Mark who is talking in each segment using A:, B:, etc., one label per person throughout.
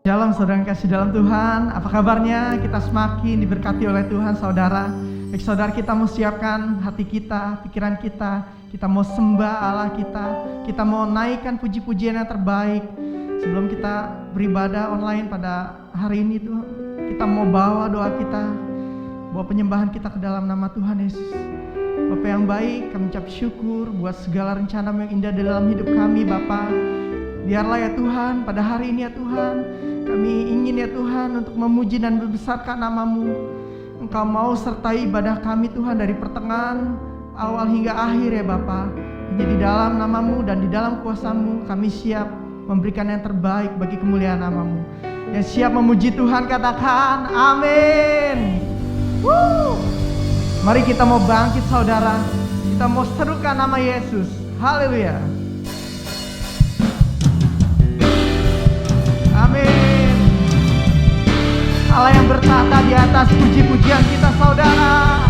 A: Shalom saudara yang kasih dalam Tuhan, apa kabarnya? Kita semakin diberkati oleh Tuhan saudara. Baik saudara, kita mau siapkan hati kita, pikiran kita mau sembah Allah kita mau naikkan puji-pujian yang terbaik. Sebelum kita beribadah online pada hari ini tuh, kita mau bawa doa kita, bawa penyembahan kita ke dalam nama Tuhan Yesus. Bapa yang baik, kami ucap syukur buat segala rencana yang indah dalam hidup kami Bapa. Biarlah ya Tuhan, pada hari ini ya Tuhan, kami ingin ya Tuhan untuk memuji dan membesarkan nama-Mu. Engkau mau sertai ibadah kami Tuhan dari pertengahan awal hingga akhir ya Bapa. Hanya di dalam nama-Mu dan di dalam kuasa-Mu kami siap memberikan yang terbaik bagi kemuliaan nama-Mu. Yang siap memuji Tuhan katakan amin. Mari kita mau bangkit saudara, kita mau serukan nama Yesus. Haleluya. Amin. Allah yang bertata di atas puji-pujian kita saudara.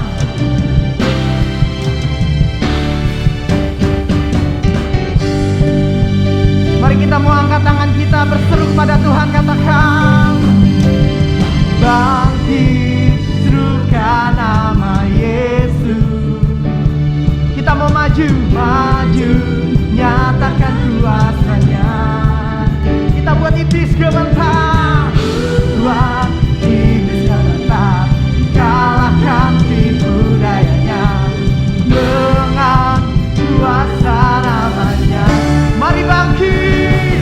A: Mari kita mau angkat tangan kita berseru pada Tuhan, katakan bangkit serukan nama Yesus. Kita mau maju nyatakan kuasa-Nya. Kita buat iblis gemetar, buat iblis gemetar, kalahkan tipu dayanya dengan kuasa namanya. Mari bangkit,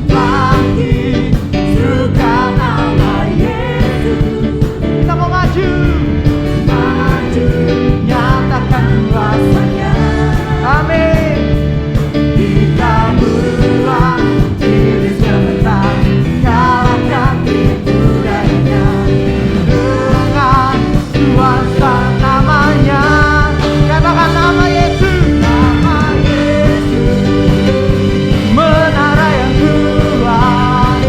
A: bangkit, serukan nama Yesus. Kita mau maju, nyatakan kuasa-Nya. Amin. Kita buat iblis gemetar, kalahkan tipu dayanya dengan kuasa namanya. Katakan nama Yesus, nama Yesus, menara yang kuat,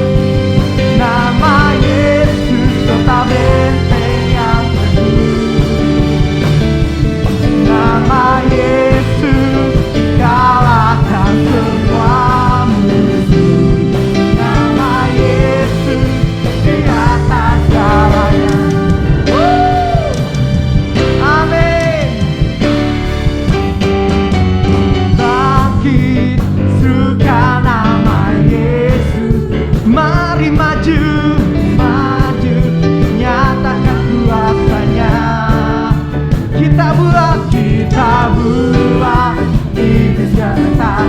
A: nama Yesus, kota benteng yang teguh, nama Yesus, kalahkan semua musuh, nama Yesus, di atas segalanya. Amin. Bangkit, serukan nama Yesus. Mari maju, nyatakan kuasa-Nya. Kita buat iblis gemetar,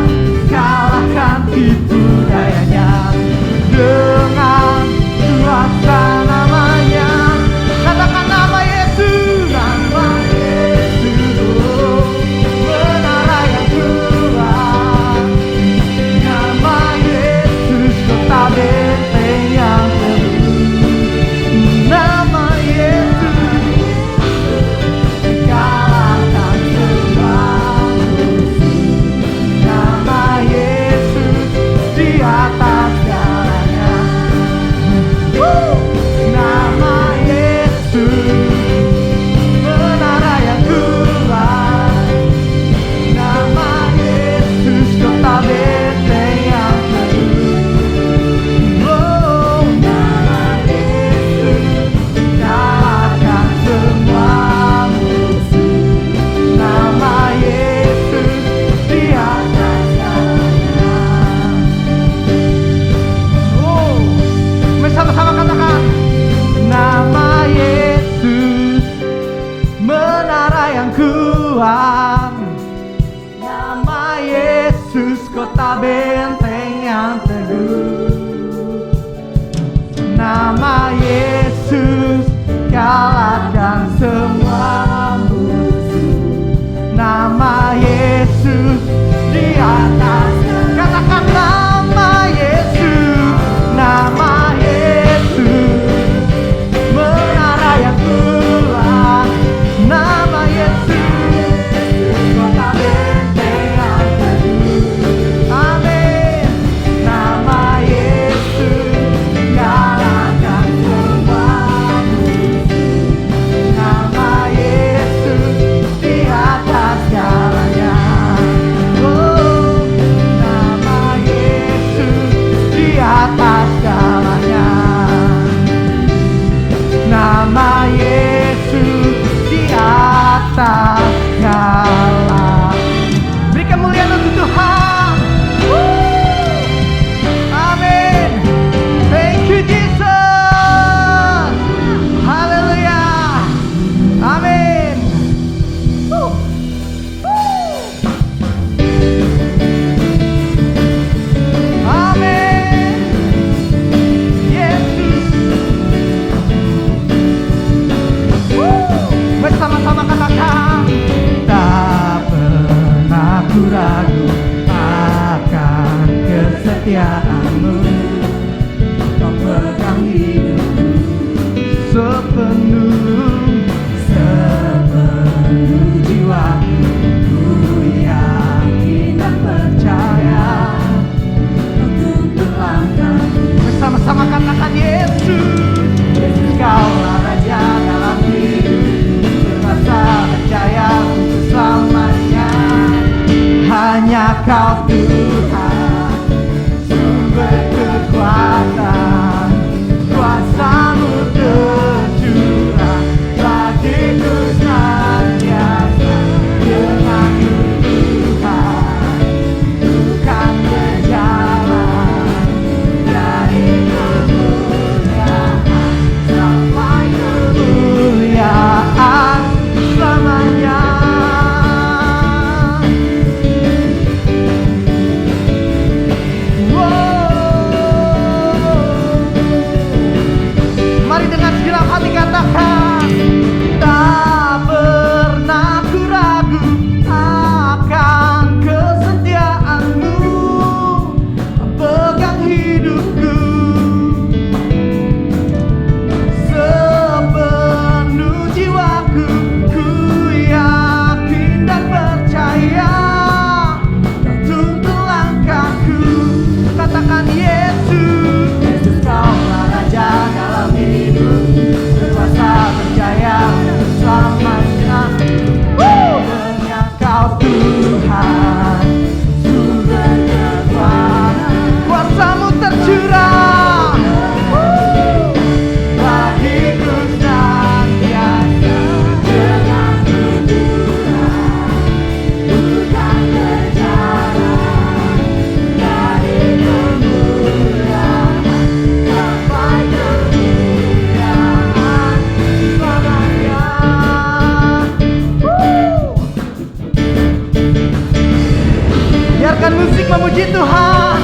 A: kalahkan tipu dayanya dengan kuasa namanya. Katakan nama Yesus, nama Yesus, menara yang kuat, nama Yesus, kota benteng yang teguh, nama Yesus, kalahkan semua musuh, nama Yesus, di atas segalanya. Nama Yesus, menara yang kuat, nama Yesus, kota benteng yang teguh. Oh, nama Yesus, kalahkan semua musuh, nama Yesus, di atas segalanya. Oh, mari sama-sama katakan nama Yesus, menara yang kuat, nama Yesus, kota benteng yang teguh, nama Yesus, kalahkan semua musuh, nama Yesus, di atas. Katakan nama Yesus, nama Yesus, menara yang kuat, nama Yesus, kota benteng yang teguh. Amin. kesetiaan-Mu, Kau pegang hidupku sepenuh jiwaku. Ku yakin dan percaya Kau tuntun langkahku. Bersama-sama katakan Yesus, Yesus Kaulah Raja dalam hidupku, berkuasa percaya untuk selamanya. Hanya Kau Tuhan, sumber kekuatan, kuasa-Mu tercurah bagiku senantiasa. Denganmu Tuhan, ku kan berjalan dari kemuliaan sampai kemuliaan selamanya. Mari dengan segenap hati katakan, tak pernah ku ragu akan kesetiaan-Mu, pegang hidupku sepenuh jiwaku. Ku yakin dan percaya Kau tuntun langkahku. Katakan Yesus, Yesus Kaulah Raja dalam hidupku, berkuasa percaya selamanya. Hanya Kau Tuhan, sumber kekuatan, kuasa-Mu tercurah bagiku senantiasa. Denganmu Tuhan, bukan berjalan dari kemuliaan sampai kemuliaan selamanya. Biarkan musik memuji Tuhan.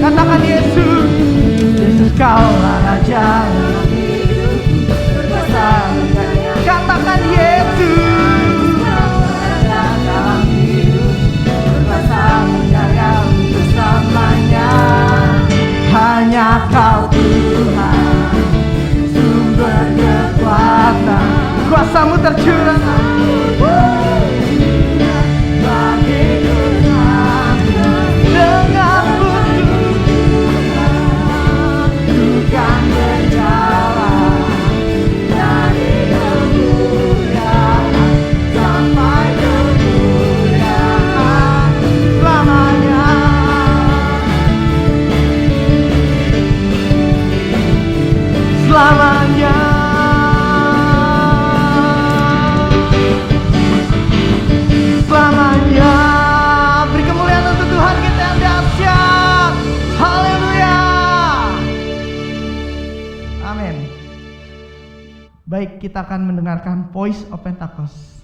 A: Katakan Yesus, Yesus Kaulah Raja dalam hidupku, berkuasa percaya. Katakan Yesus, Kaulah Raja dalam hidupku, berkuasa percaya untuk selamanya. Hanya Kau Tuhan, sumber kekuatan, kuasa-Mu tercurah bagiku senantiasa. Denganmu Tuhan, ku kan berjalan dari kemuliaan sampai kemuliaan selamanya. Selamanya. Selamanya. Beri kemuliaan untuk Tuhan kita yang dahsyat. Haleluya. Amin. Baik, kita akan mendengarkan Voice of Pentecost.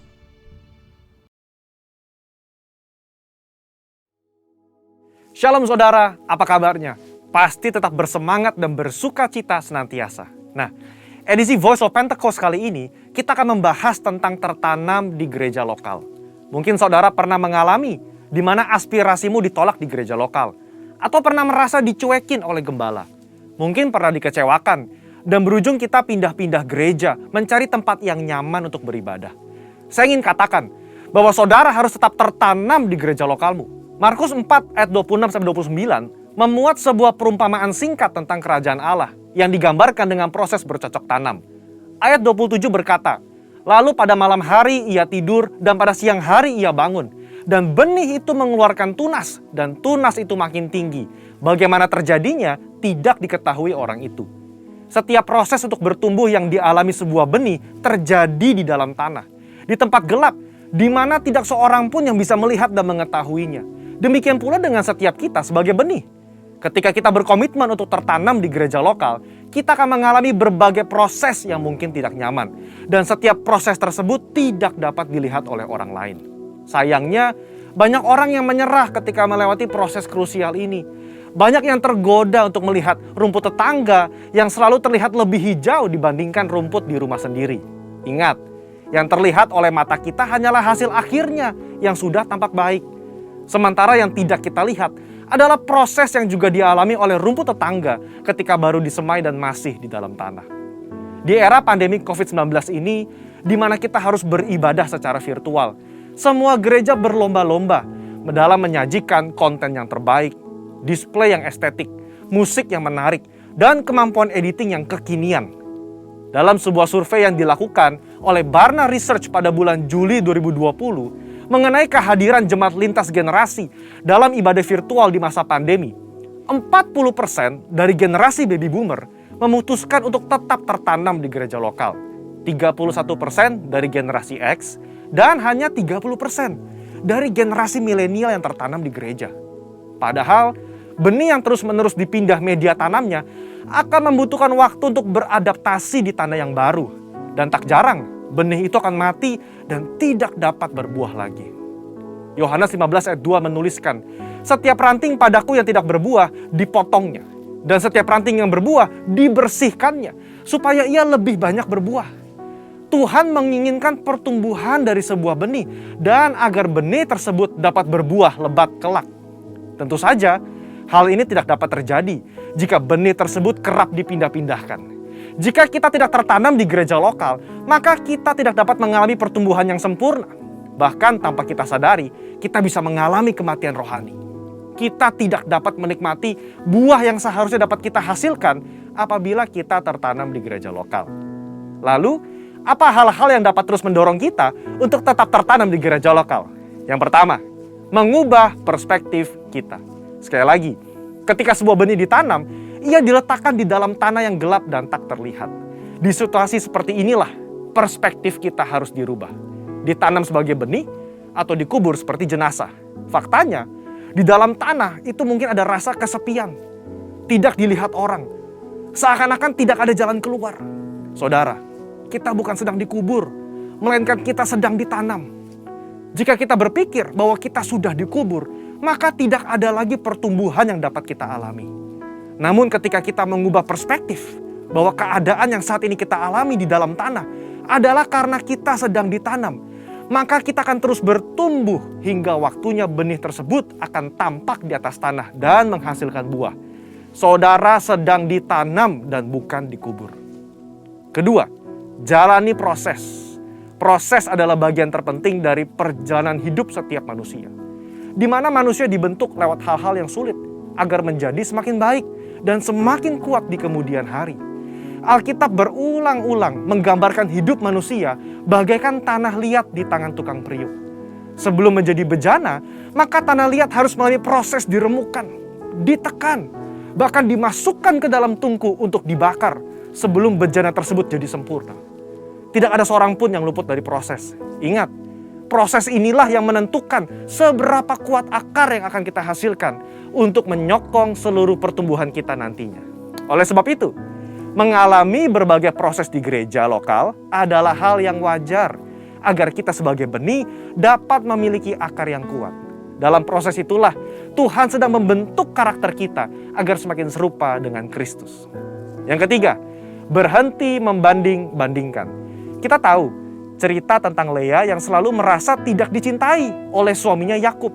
B: Shalom saudara, apa kabarnya? Pasti tetap bersemangat dan bersuka cita senantiasa. Nah, edisi Voice of Pentecost kali ini, kita akan membahas tentang tertanam di gereja lokal. Mungkin saudara pernah mengalami di mana aspirasimu ditolak di gereja lokal. Atau pernah merasa dicuekin oleh gembala. Mungkin pernah dikecewakan dan berujung kita pindah-pindah gereja mencari tempat yang nyaman untuk beribadah. Saya ingin katakan bahwa saudara harus tetap tertanam di gereja lokalmu. Markus 4 ayat 26-29 memuat sebuah perumpamaan singkat tentang kerajaan Allah yang digambarkan dengan proses bercocok tanam. Ayat 27 berkata, lalu pada malam hari ia tidur dan pada siang hari ia bangun. Dan benih itu mengeluarkan tunas dan tunas itu makin tinggi. Bagaimana terjadinya tidak diketahui orang itu. Setiap proses untuk bertumbuh yang dialami sebuah benih terjadi di dalam tanah. Di tempat gelap, di mana tidak seorang pun yang bisa melihat dan mengetahuinya. Demikian pula dengan setiap kita sebagai benih. Ketika kita berkomitmen untuk tertanam di gereja lokal, kita akan mengalami berbagai proses yang mungkin tidak nyaman. Dan setiap proses tersebut tidak dapat dilihat oleh orang lain. Sayangnya, banyak orang yang menyerah ketika melewati proses krusial ini. Banyak yang tergoda untuk melihat rumput tetangga yang selalu terlihat lebih hijau dibandingkan rumput di rumah sendiri. Ingat, yang terlihat oleh mata kita hanyalah hasil akhirnya yang sudah tampak baik. Sementara yang tidak kita lihat adalah proses yang juga dialami oleh rumput tetangga ketika baru disemai dan masih di dalam tanah. Di era pandemi COVID-19 ini, di mana kita harus beribadah secara virtual, semua gereja berlomba-lomba dalam menyajikan konten yang terbaik, display yang estetik, musik yang menarik, dan kemampuan editing yang kekinian. Dalam sebuah survei yang dilakukan oleh Barna Research pada bulan Juli 2020 mengenai kehadiran jemaat lintas generasi dalam ibadah virtual di masa pandemi, 40% dari generasi baby boomer memutuskan untuk tetap tertanam di gereja lokal, 31% dari generasi X, dan hanya 30% dari generasi milenial yang tertanam di gereja. Padahal, benih yang terus-menerus dipindah media tanamnya akan membutuhkan waktu untuk beradaptasi di tanah yang baru. Dan tak jarang, benih itu akan mati dan tidak dapat berbuah lagi. Yohanes 15 ayat 2 menuliskan, "Setiap ranting padaku yang tidak berbuah, dipotongnya. Dan setiap ranting yang berbuah, dibersihkannya, supaya ia lebih banyak berbuah." Tuhan menginginkan pertumbuhan dari sebuah benih, dan agar benih tersebut dapat berbuah lebat kelak. Tentu saja, hal ini tidak dapat terjadi jika benih tersebut kerap dipindah-pindahkan. Jika kita tidak tertanam di gereja lokal, maka kita tidak dapat mengalami pertumbuhan yang sempurna. Bahkan tanpa kita sadari, kita bisa mengalami kematian rohani. Kita tidak dapat menikmati buah yang seharusnya dapat kita hasilkan apabila kita tertanam di gereja lokal. Lalu, apa hal-hal yang dapat terus mendorong kita untuk tetap tertanam di gereja lokal? Yang pertama, mengubah perspektif kita. Sekali lagi, ketika sebuah benih ditanam, ia diletakkan di dalam tanah yang gelap dan tak terlihat. Di situasi seperti inilah, perspektif kita harus dirubah. Ditanam sebagai benih atau dikubur seperti jenazah. Faktanya, di dalam tanah itu mungkin ada rasa kesepian. Tidak dilihat orang. Seakan-akan tidak ada jalan keluar. Saudara, kita bukan sedang dikubur, melainkan kita sedang ditanam. Jika kita berpikir bahwa kita sudah dikubur, maka tidak ada lagi pertumbuhan yang dapat kita alami. Namun ketika kita mengubah perspektif bahwa keadaan yang saat ini kita alami di dalam tanah adalah karena kita sedang ditanam, maka kita akan terus bertumbuh hingga waktunya benih tersebut akan tampak di atas tanah dan menghasilkan buah. Saudara sedang ditanam dan bukan dikubur. Kedua, jalani proses. Proses adalah bagian terpenting dari perjalanan hidup setiap manusia, di mana manusia dibentuk lewat hal-hal yang sulit agar menjadi semakin baik dan semakin kuat di kemudian hari. Alkitab berulang-ulang menggambarkan hidup manusia bagaikan tanah liat di tangan tukang periuk. Sebelum menjadi bejana, maka tanah liat harus melalui proses diremukan, ditekan, bahkan dimasukkan ke dalam tungku untuk dibakar sebelum bejana tersebut jadi sempurna. Tidak ada seorang pun yang luput dari proses. Ingat, proses inilah yang menentukan seberapa kuat akar yang akan kita hasilkan untuk menyokong seluruh pertumbuhan kita nantinya. Oleh sebab itu, mengalami berbagai proses di gereja lokal adalah hal yang wajar agar kita sebagai benih dapat memiliki akar yang kuat. Dalam proses itulah Tuhan sedang membentuk karakter kita agar semakin serupa dengan Kristus. Yang ketiga, berhenti membanding-bandingkan. Kita tahu cerita tentang Lea yang selalu merasa tidak dicintai oleh suaminya Yakub,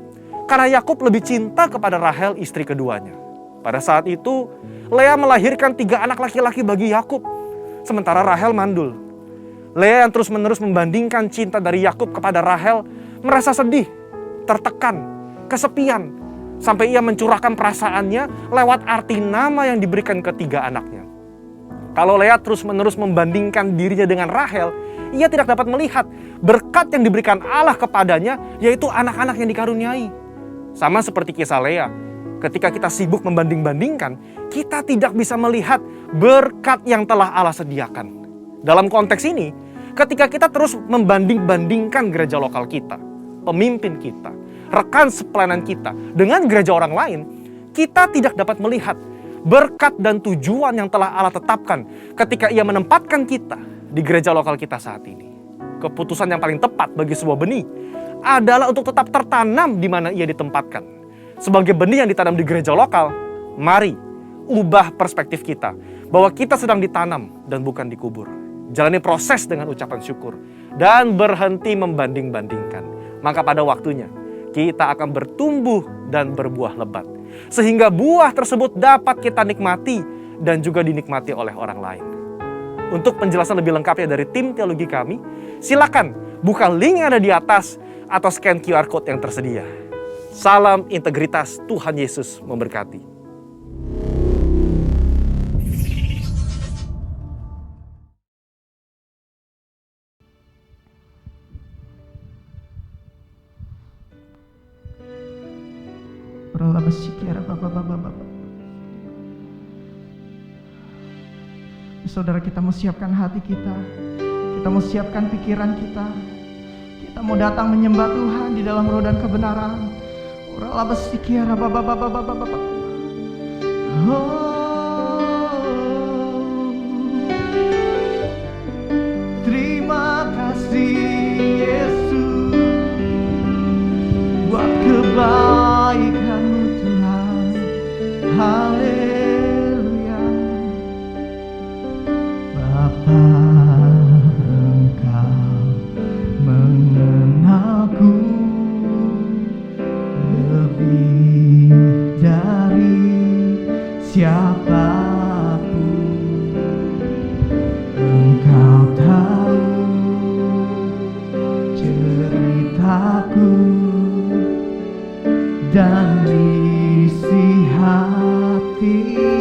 B: karena Yakub lebih cinta kepada Rahel, istri keduanya. Pada saat itu, Lea melahirkan 3 anak laki-laki bagi Yakub, sementara Rahel mandul. Lea yang terus-menerus membandingkan cinta dari Yakub kepada Rahel merasa sedih, tertekan, kesepian, sampai ia mencurahkan perasaannya lewat arti nama yang diberikan ketiga anaknya. Kalau Lea terus-menerus membandingkan dirinya dengan Rahel, ia tidak dapat melihat berkat yang diberikan Allah kepadanya, yaitu anak-anak yang dikaruniai. Sama seperti kisah Lea, ketika kita sibuk membanding-bandingkan, kita tidak bisa melihat berkat yang telah Allah sediakan. Dalam konteks ini, ketika kita terus membanding-bandingkan gereja lokal kita, pemimpin kita, rekan sepelayanan kita dengan gereja orang lain, kita tidak dapat melihat berkat dan tujuan yang telah Allah tetapkan ketika Ia menempatkan kita di gereja lokal kita saat ini. Keputusan yang paling tepat bagi sebuah benih adalah untuk tetap tertanam di mana ia ditempatkan. Sebagai benih yang ditanam di gereja lokal, mari ubah perspektif kita bahwa kita sedang ditanam dan bukan dikubur. jalani proses dengan ucapan syukur, dan berhenti membanding-bandingkan. Maka pada waktunya kita akan bertumbuh dan berbuah lebat, sehingga buah tersebut dapat kita nikmati dan juga dinikmati oleh orang lain. Untuk penjelasan lebih lengkapnya dari tim teologi kami, silakan buka link yang ada di atas atau scan QR Code yang tersedia. Salam integritas, Tuhan Yesus memberkati.
A: Saudara, kita mau siapkan hati kita mau siapkan pikiran kita mau datang menyembah Tuhan di dalam roh dan kebenaran. Terima kasih Yesus buat kebaikan-Mu Tuhan. Haleluya. Bapa, Engkau mengenalku lebih dari siapapun. Engkau tahu ceritaku dan isi hatiku.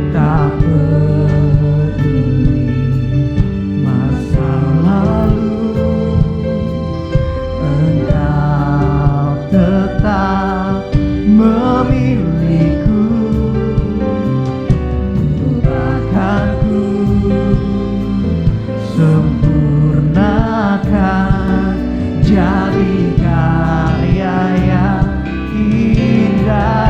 A: Tak peduli masa lalu, Engkau tetap memilihku. Bahkanku sempurnakan jadi karya yang indah.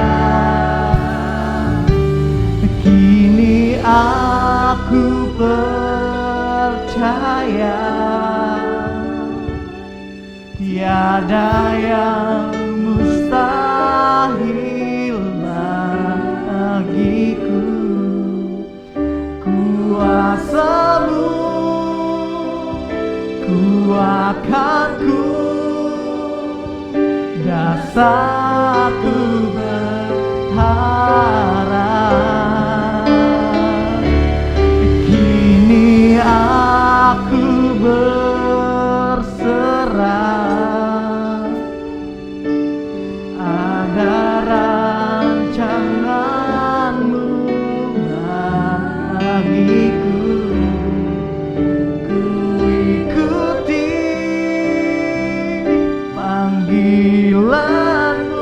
A: Kini aku percaya tiada yang mustahil bagiku. Kuasa-Mu kuatkanku, dasarku berharap. Kini aku berserah, ada rancangan-Mu bagiku. Ku ikuti panggilan-Mu.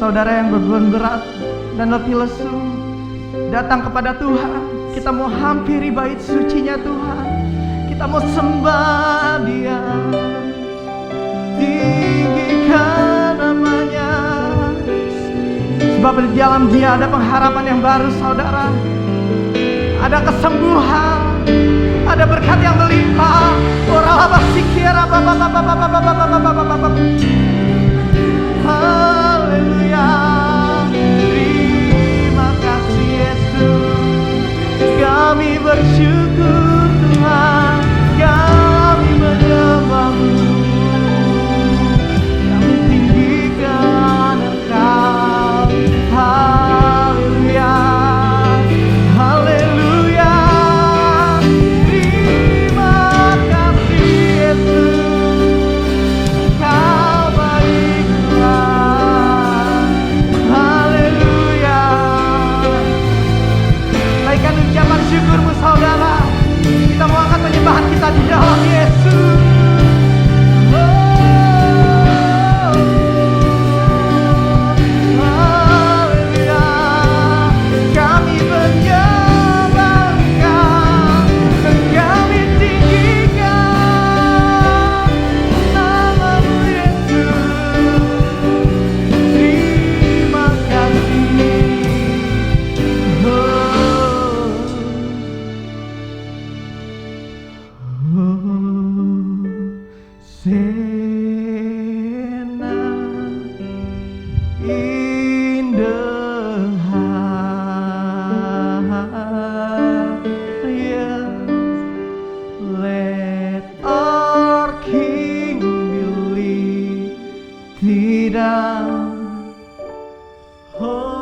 A: saudara yang beban berat dan letih lesu datang kepada Tuhan. Kita mau hampiri bait sucinya Tuhan. Kita mau sembah Dia, tinggikan namanya. Sebab di dalam Dia ada pengharapan yang baru saudara. Ada kesembuhan, ada berkat yang melimpah. Haleluya. Terima kasih Yesus. Kami bersyukur Tuhan. Kami menyembah-Mu. Kami tinggikan Engkau. Haleluya. Haleluya. Terima kasih Yesus. Kau baik Tuhan. Haleluya. Naikkan ucapan syukur-Mu saudara. Kita mau angkat penyembahan kita di dalam Yesus. Haleluya. Kami menyembah Engkau, kami tinggikan nama-Mu Yesus. Terima kasih. Hosana in the highest, let our King be lifted up. Hosanna,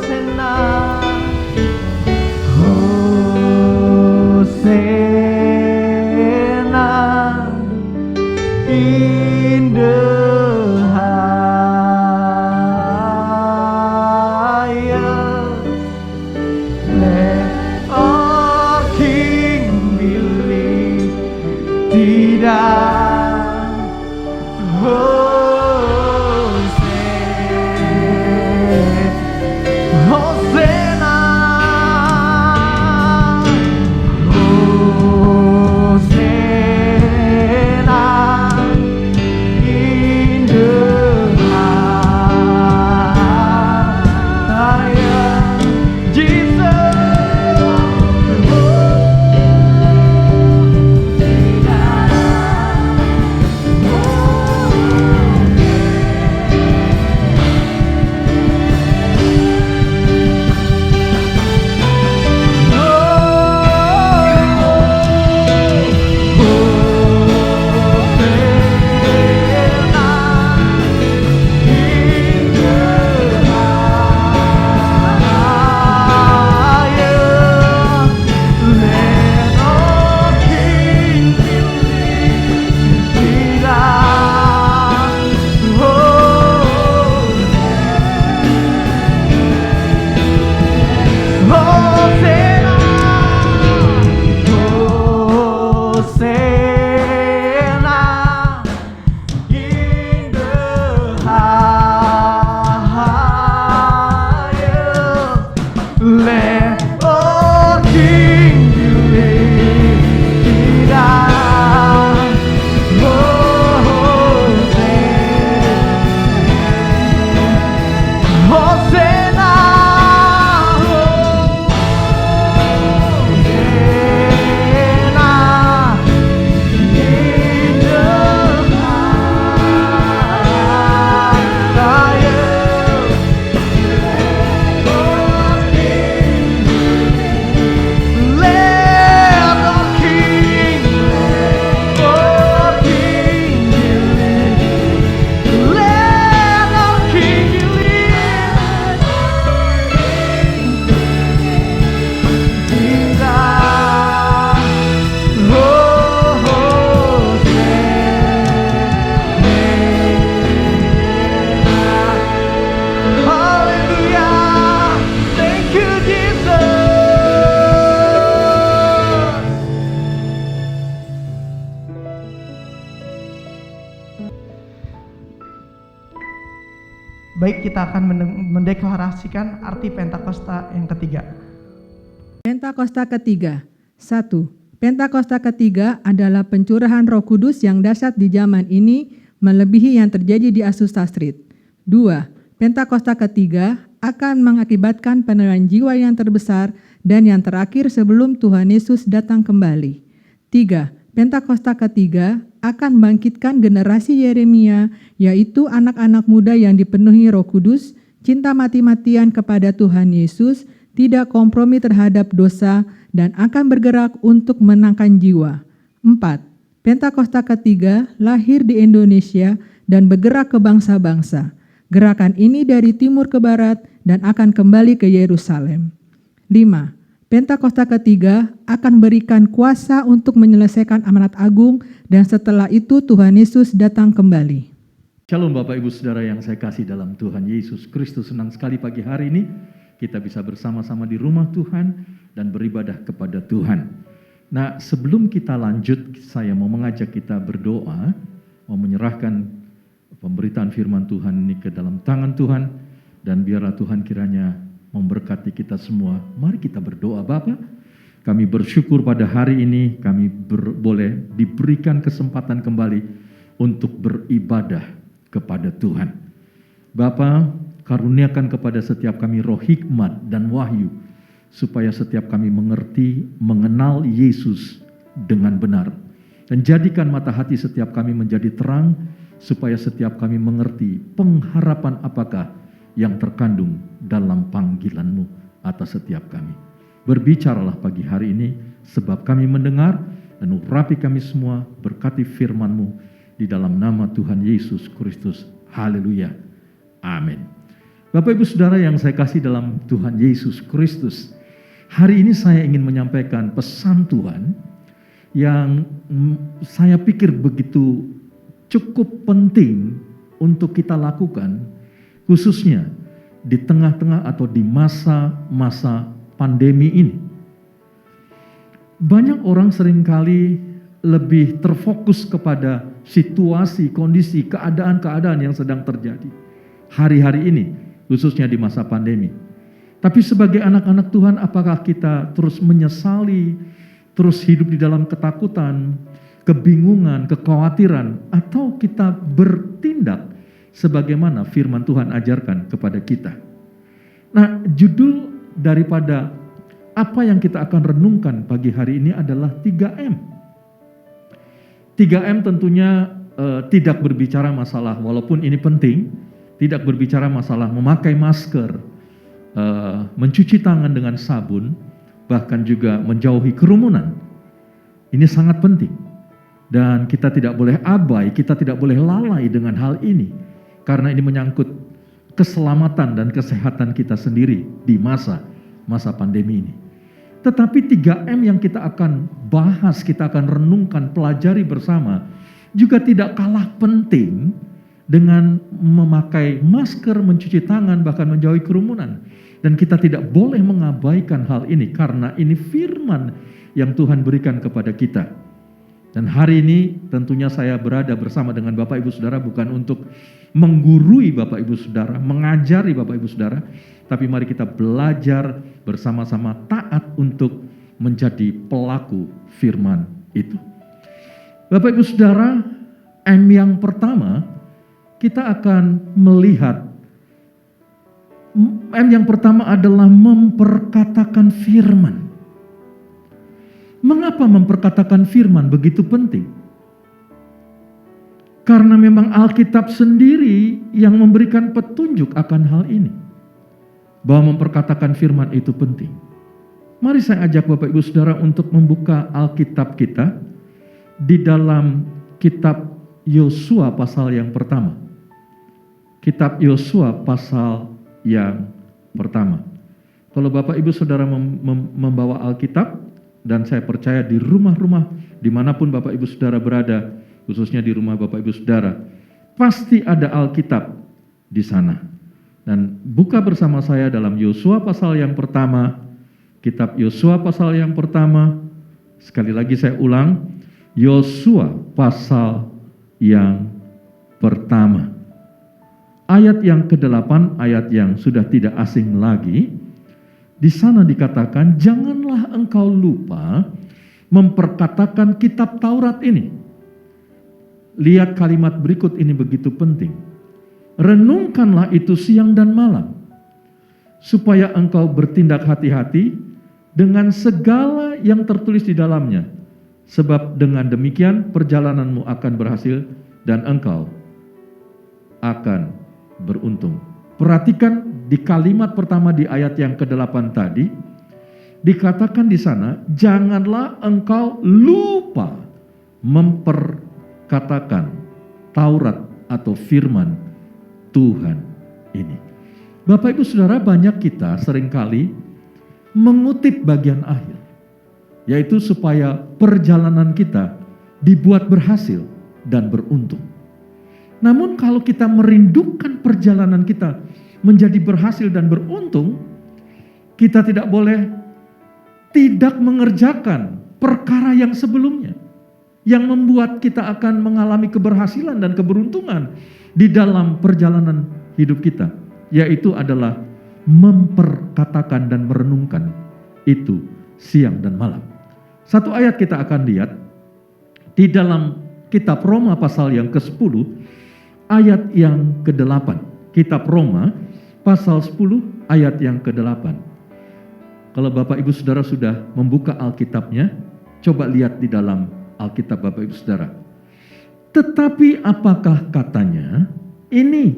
A: Hosanna in the highest. Let our King be lifted up. Hosanna, Hosanna in the highest. Jesus. Let our King be lifted up. Hosanna, Baik, kita akan mendeklarasikan arti Pentakosta yang ketiga.
C: Pentakosta ketiga. 1. Pentakosta ketiga adalah pencurahan Roh Kudus yang dahsyat di zaman ini melebihi yang terjadi di Azusa Street. 2. Pentakosta ketiga akan mengakibatkan penerimaan jiwa yang terbesar dan yang terakhir sebelum Tuhan Yesus datang kembali. 3. Pentakosta ketiga akan membangkitkan generasi Yeremia, yaitu anak-anak muda yang dipenuhi Roh Kudus, cinta mati-matian kepada Tuhan Yesus, tidak kompromi terhadap dosa, dan akan bergerak untuk menangkan jiwa. 4. Pentakosta ketiga lahir di Indonesia dan bergerak ke bangsa-bangsa. Gerakan ini dari timur ke barat dan akan kembali ke Yerusalem. 5. Pentakosta ketiga akan berikan kuasa untuk menyelesaikan amanat agung dan setelah itu Tuhan Yesus datang kembali.
D: Shalom Bapak Ibu Saudara yang saya kasih dalam Tuhan Yesus Kristus. Senang sekali pagi hari ini kita bisa bersama-sama di rumah Tuhan dan beribadah kepada Tuhan. Nah, sebelum kita lanjut, saya mau mengajak kita berdoa, mau menyerahkan pemberitaan firman Tuhan ini ke dalam tangan Tuhan, dan biarlah Tuhan kiranya memberkati kita semua. Mari kita berdoa. Bapa, kami bersyukur pada hari ini kami boleh diberikan kesempatan kembali untuk beribadah kepada Tuhan. Bapa, karuniakan kepada setiap kami roh hikmat dan wahyu, supaya setiap kami mengerti, mengenal Yesus dengan benar. Dan jadikan mata hati setiap kami menjadi terang, supaya setiap kami mengerti pengharapan apakah yang terkandung dalam panggilan-Mu atas setiap kami. Berbicaralah pagi hari ini, sebab kami mendengar, dan urapi kami semua, berkati firman-Mu, di dalam nama Tuhan Yesus Kristus. Haleluya. Amin. Bapak Ibu Saudara yang saya kasih dalam Tuhan Yesus Kristus, hari ini saya ingin menyampaikan pesan Tuhan yang saya pikir begitu cukup penting untuk kita lakukan, khususnya di tengah-tengah atau di masa-masa pandemi ini. Banyak orang seringkali lebih terfokus kepada situasi, kondisi, keadaan-keadaan yang sedang terjadi hari-hari ini, khususnya di masa pandemi. Tapi sebagai anak-anak Tuhan, apakah kita terus menyesali, terus hidup di dalam ketakutan, kebingungan, kekhawatiran, atau kita bertindak sebagaimana firman Tuhan ajarkan kepada kita? Nah, judul daripada apa yang kita akan renungkan pagi hari ini adalah 3M. 3M tentunya tidak berbicara masalah, walaupun ini penting, tidak berbicara masalah memakai masker, mencuci tangan dengan sabun, bahkan juga menjauhi kerumunan. Ini sangat penting. Dan kita tidak boleh abai, kita tidak boleh lalai dengan hal ini. Karena ini menyangkut keselamatan dan kesehatan kita sendiri di masa pandemi ini. Tetapi 3M yang kita akan bahas, kita akan renungkan, pelajari bersama, juga tidak kalah penting dengan memakai masker, mencuci tangan, bahkan menjauhi kerumunan. Dan kita tidak boleh mengabaikan hal ini, karena ini firman yang Tuhan berikan kepada kita. Dan hari ini tentunya saya berada bersama dengan Bapak Ibu Saudara bukan untuk menggurui Bapak Ibu Saudara, mengajari Bapak Ibu Saudara, tapi mari kita belajar bersama-sama taat untuk menjadi pelaku firman itu. Bapak Ibu Saudara, M yang pertama, kita akan melihat M yang pertama adalah memperkatakan firman. Mengapa memperkatakan firman begitu penting? Karena memang Alkitab sendiri yang memberikan petunjuk akan hal ini, bahwa memperkatakan firman itu penting. Mari saya ajak Bapak Ibu Saudara untuk membuka Alkitab kita di dalam kitab Yosua pasal yang pertama. Kitab Yosua pasal yang pertama. Kalau Bapak Ibu Saudara membawa Alkitab, dan saya percaya di rumah-rumah dimanapun Bapak Ibu Saudara berada, khususnya di rumah Bapak Ibu Saudara, pasti ada Alkitab di sana. Dan buka bersama saya dalam Yosua pasal yang pertama, kitab Yosua pasal yang pertama, sekali lagi saya ulang, Yosua pasal yang pertama. ayat yang ke-8, ayat yang sudah tidak asing lagi, di sana dikatakan, janganlah engkau lupa memperkatakan kitab Taurat ini. Lihat kalimat berikut ini begitu penting. Renungkanlah itu siang dan malam, supaya engkau bertindak hati-hati dengan segala yang tertulis di dalamnya. Sebab dengan demikian perjalananmu akan berhasil dan engkau akan beruntung. Perhatikan di kalimat pertama di ayat yang ke-8 tadi, dikatakan di sana, janganlah engkau lupa memperkatakan Taurat atau firman Tuhan ini. Bapak Ibu Saudara, banyak kita seringkali mengutip bagian akhir, yaitu supaya perjalanan kita dibuat berhasil dan beruntung. Namun kalau kita merindukan perjalanan kita menjadi berhasil dan beruntung, kita tidak boleh tidak mengerjakan perkara yang sebelumnya, yang membuat kita akan mengalami keberhasilan dan keberuntungan di dalam perjalanan hidup kita, yaitu adalah memperkatakan dan merenungkan itu siang dan malam. Satu ayat kita akan lihat di dalam kitab Roma pasal yang ke-10, ayat yang ke-8. Kitab Roma pasal 10 ayat yang ke-8. Kalau Bapak Ibu Saudara sudah membuka Alkitabnya, coba lihat di dalam Alkitab Bapak Ibu Saudara. Tetapi apakah katanya? Ini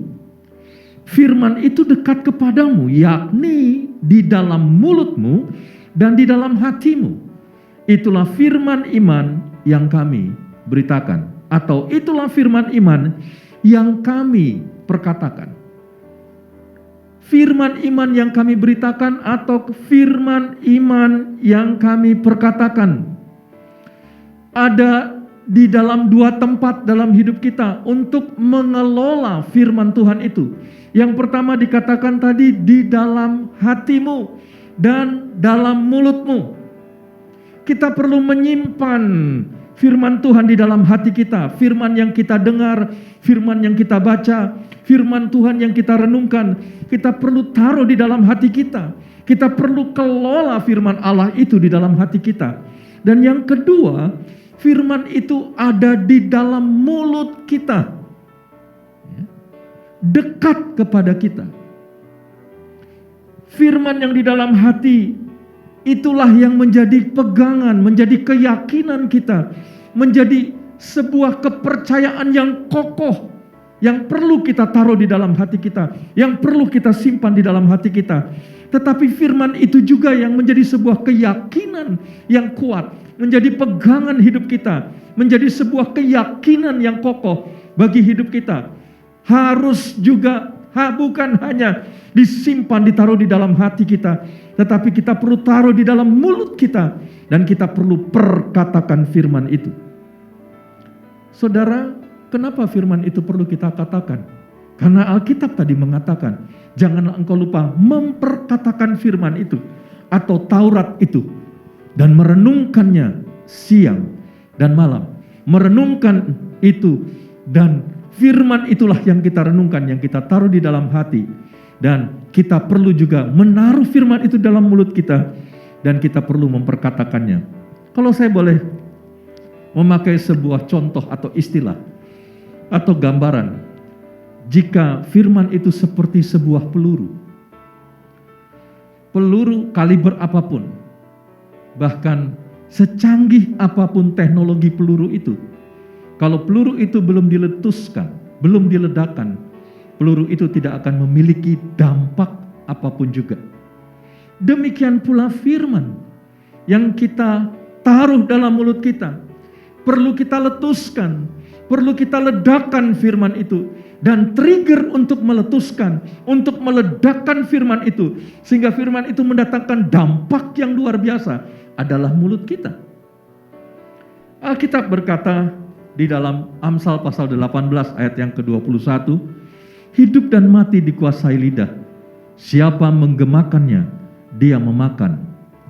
D: firman itu dekat kepadamu, yakni di dalam mulutmu dan di dalam hatimu. Itulah firman iman yang kami beritakan, atau itulah firman iman yang kami perkatakan. Firman iman yang kami beritakan atau firman iman yang kami perkatakan. Ada di dalam dua tempat dalam hidup kita untuk mengelola firman Tuhan itu. Yang pertama dikatakan tadi di dalam hatimu dan dalam mulutmu. Kita perlu menyimpan firman Tuhan di dalam hati kita, firman yang kita dengar, firman yang kita baca, firman Tuhan yang kita renungkan, kita perlu taruh di dalam hati kita. Kita perlu kelola firman Allah itu di dalam hati kita. Dan yang kedua, firman itu ada di dalam mulut kita, dekat kepada kita. Firman yang di dalam hati itulah yang menjadi pegangan, menjadi keyakinan kita, menjadi sebuah kepercayaan yang kokoh, yang perlu kita taruh di dalam hati kita, yang perlu kita simpan di dalam hati kita. Tetapi firman itu juga yang menjadi sebuah keyakinan yang kuat, menjadi pegangan hidup kita, menjadi sebuah keyakinan yang kokoh bagi hidup kita. Harus juga bukan hanya disimpan, ditaruh di dalam hati kita, tetapi kita perlu taruh di dalam mulut kita, dan kita perlu perkatakan firman itu. Saudara, kenapa firman itu perlu kita katakan? Karena Alkitab tadi mengatakan, janganlah engkau lupa memperkatakan firman itu atau Taurat itu dan merenungkannya siang dan malam. Merenungkan itu, dan firman itulah yang kita renungkan, yang kita taruh di dalam hati. Dan kita perlu juga menaruh firman itu dalam mulut kita, dan kita perlu memperkatakannya. Kalau saya boleh memakai sebuah contoh atau istilah atau gambaran, jika firman itu seperti sebuah peluru. Peluru kaliber apapun, bahkan secanggih apapun teknologi peluru itu, kalau peluru itu belum diletuskan, belum diledakkan, peluru itu tidak akan memiliki dampak apapun juga. Demikian pula firman yang kita taruh dalam mulut kita, perlu kita letuskan, perlu kita ledakan firman itu. Dan trigger untuk meletuskan, untuk meledakkan firman itu, sehingga firman itu mendatangkan dampak yang luar biasa, adalah mulut kita. Alkitab berkata di dalam Amsal pasal 18 ayat yang ke-21, hidup dan mati dikuasai lidah. Siapa menggemakannya, dia memakan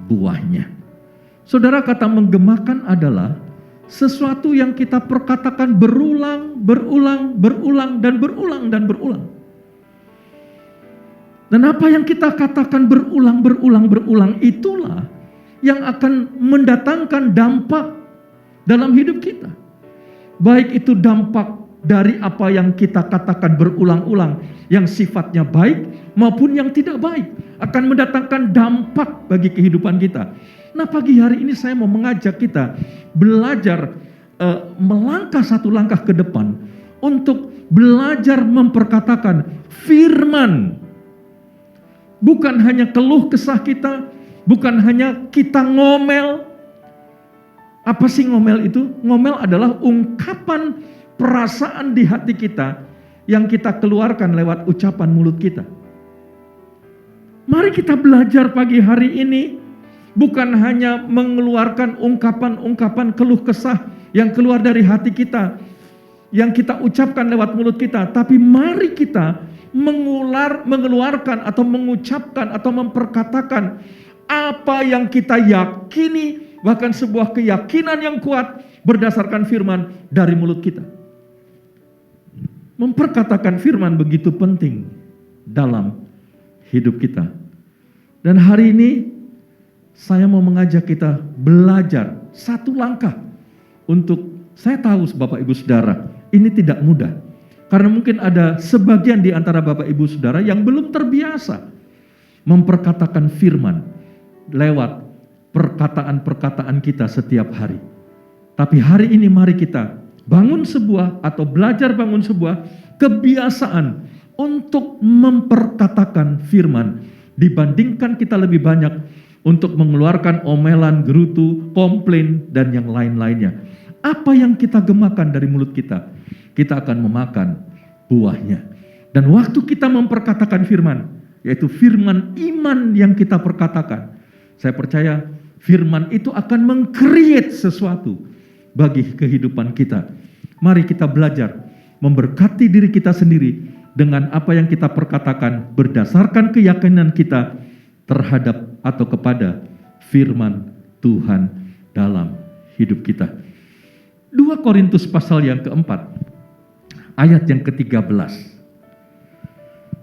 D: buahnya. Saudara, kata menggemakan adalah sesuatu yang kita perkatakan berulang, dan berulang. Dan apa yang kita katakan berulang itulah yang akan mendatangkan dampak dalam hidup kita. Baik itu dampak dari apa yang kita katakan berulang-ulang yang sifatnya baik maupun yang tidak baik, akan mendatangkan dampak bagi kehidupan kita. Nah, pagi hari ini saya mau mengajak kita belajar melangkah satu langkah ke depan untuk belajar memperkatakan firman. Bukan hanya keluh kesah kita, bukan hanya kita ngomel. Apa sih ngomel itu? Ngomel adalah ungkapan perasaan di hati kita yang kita keluarkan lewat ucapan mulut kita. Mari kita belajar pagi hari ini bukan hanya mengeluarkan ungkapan-ungkapan keluh kesah yang keluar dari hati kita, yang kita ucapkan lewat mulut kita, tapi mari kita mengeluarkan atau mengucapkan atau memperkatakan apa yang kita yakini, bahkan sebuah keyakinan yang kuat berdasarkan firman dari mulut kita. Memperkatakan firman begitu penting dalam hidup kita. Dan hari ini saya mau mengajak kita belajar satu langkah untuk, saya tahu Bapak Ibu Saudara, ini tidak mudah. Karena mungkin ada sebagian di antara Bapak Ibu Saudara yang belum terbiasa memperkatakan firman lewat perkataan-perkataan kita setiap hari. Tapi hari ini mari kita bangun sebuah atau belajar bangun sebuah kebiasaan untuk memperkatakan firman, dibandingkan kita lebih banyak untuk mengeluarkan omelan, gerutu, komplain, dan yang lain-lainnya. Apa yang kita gemakan dari mulut kita, kita akan memakan buahnya. Dan waktu kita memperkatakan firman, yaitu firman iman yang kita perkatakan, saya percaya firman itu akan meng-create sesuatu bagi kehidupan kita. Mari kita belajar memberkati diri kita sendiri dengan apa yang kita perkatakan berdasarkan keyakinan kita terhadap atau kepada firman Tuhan dalam hidup kita. 2 Korintus pasal yang keempat, ayat yang ke-13.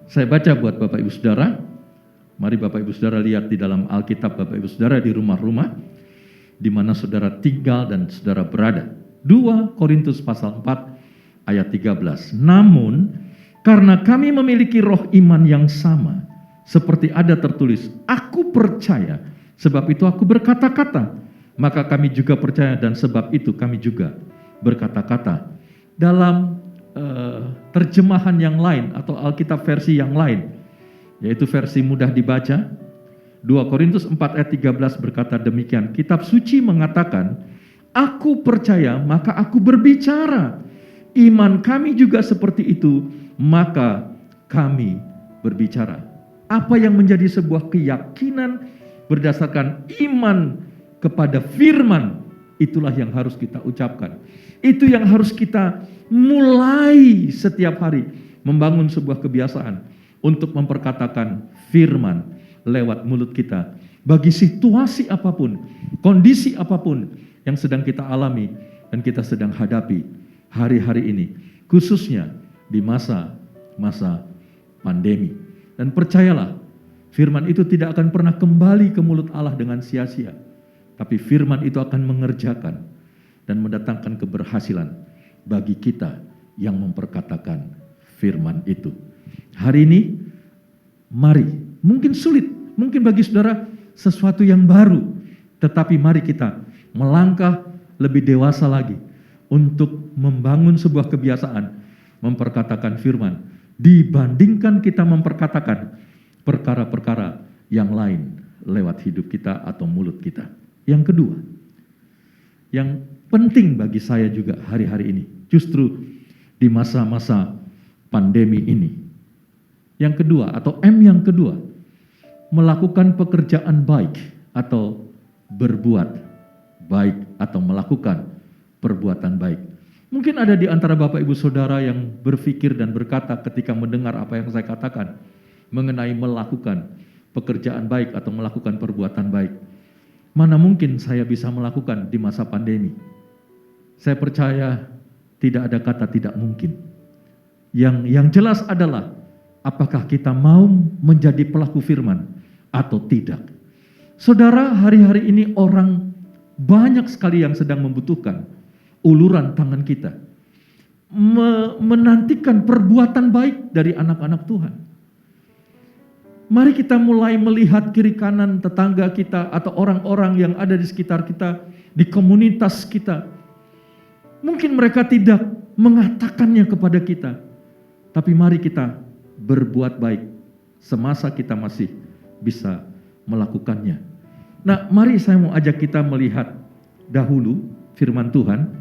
D: Saya baca buat Bapak Ibu Saudara. Mari Bapak Ibu Saudara lihat di dalam Alkitab Bapak Ibu Saudara di rumah-rumah di mana saudara tinggal dan saudara berada. 2 Korintus pasal 4 ayat 13. Namun karena kami memiliki roh iman yang sama, seperti ada tertulis, aku percaya, sebab itu aku berkata-kata. Maka kami juga percaya dan sebab itu kami juga berkata-kata. Dalam terjemahan yang lain atau Alkitab versi yang lain, yaitu versi mudah dibaca, 2 Korintus 4 ayat 13 berkata demikian, kitab suci mengatakan, aku percaya maka aku berbicara. Iman kami juga seperti itu, maka kami berbicara. Apa yang menjadi sebuah keyakinan berdasarkan iman kepada firman, itulah yang harus kita ucapkan. Itu yang harus kita mulai setiap hari, membangun sebuah kebiasaan untuk memperkatakan firman lewat mulut kita. Bagi situasi apapun, kondisi apapun yang sedang kita alami dan kita sedang hadapi hari-hari ini, khususnya di masa-masa pandemi. Dan percayalah, firman itu tidak akan pernah kembali ke mulut Allah dengan sia-sia. Tapi firman itu akan mengerjakan dan mendatangkan keberhasilan bagi kita yang memperkatakan firman itu. Hari ini, mari, mungkin sulit, mungkin bagi saudara sesuatu yang baru, tetapi mari kita melangkah lebih dewasa lagi untuk membangun sebuah kebiasaan memperkatakan firman, dibandingkan kita memperkatakan perkara-perkara yang lain lewat hidup kita atau mulut kita. Yang kedua, yang penting bagi saya juga hari-hari ini, justru di masa-masa pandemi ini. Yang kedua, atau M yang kedua, melakukan pekerjaan baik atau berbuat baik atau melakukan perbuatan baik. Mungkin ada di antara Bapak Ibu Saudara yang berpikir dan berkata ketika mendengar apa yang saya katakan mengenai melakukan pekerjaan baik atau melakukan perbuatan baik. Mana mungkin saya bisa melakukan di masa pandemi? Saya percaya tidak ada kata tidak mungkin. Yang jelas adalah apakah kita mau menjadi pelaku firman atau tidak. Saudara, hari-hari ini orang banyak sekali yang sedang membutuhkan uluran tangan kita, menantikan perbuatan baik dari anak-anak Tuhan. Mari kita mulai melihat kiri kanan tetangga kita atau orang-orang yang ada di sekitar kita, di komunitas kita. Mungkin mereka tidak mengatakannya kepada kita, tapi mari kita berbuat baik semasa kita masih bisa melakukannya. Nah, mari saya mau ajak kita melihat dahulu firman Tuhan.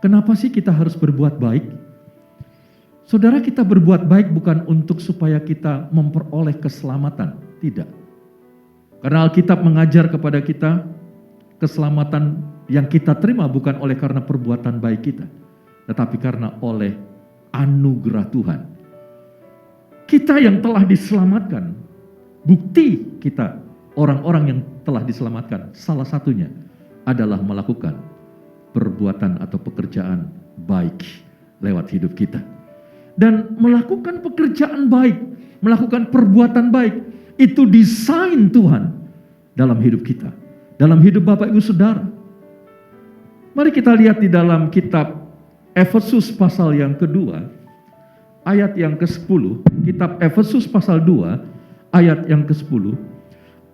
D: Kenapa sih kita harus berbuat baik? Saudara, kita berbuat baik bukan untuk supaya kita memperoleh keselamatan, tidak. Karena Alkitab mengajar kepada kita, keselamatan yang kita terima bukan oleh karena perbuatan baik kita, tetapi karena oleh anugerah Tuhan. Kita yang telah diselamatkan, bukti kita orang-orang yang telah diselamatkan, salah satunya adalah melakukan perbuatan atau pekerjaan baik lewat hidup kita. Dan melakukan pekerjaan baik, melakukan perbuatan baik, itu desain Tuhan dalam hidup kita, dalam hidup Bapak Ibu Saudara. Mari kita lihat di dalam kitab Efesus pasal yang kedua, ayat yang ke-10, kitab Efesus pasal 2, ayat yang ke-10.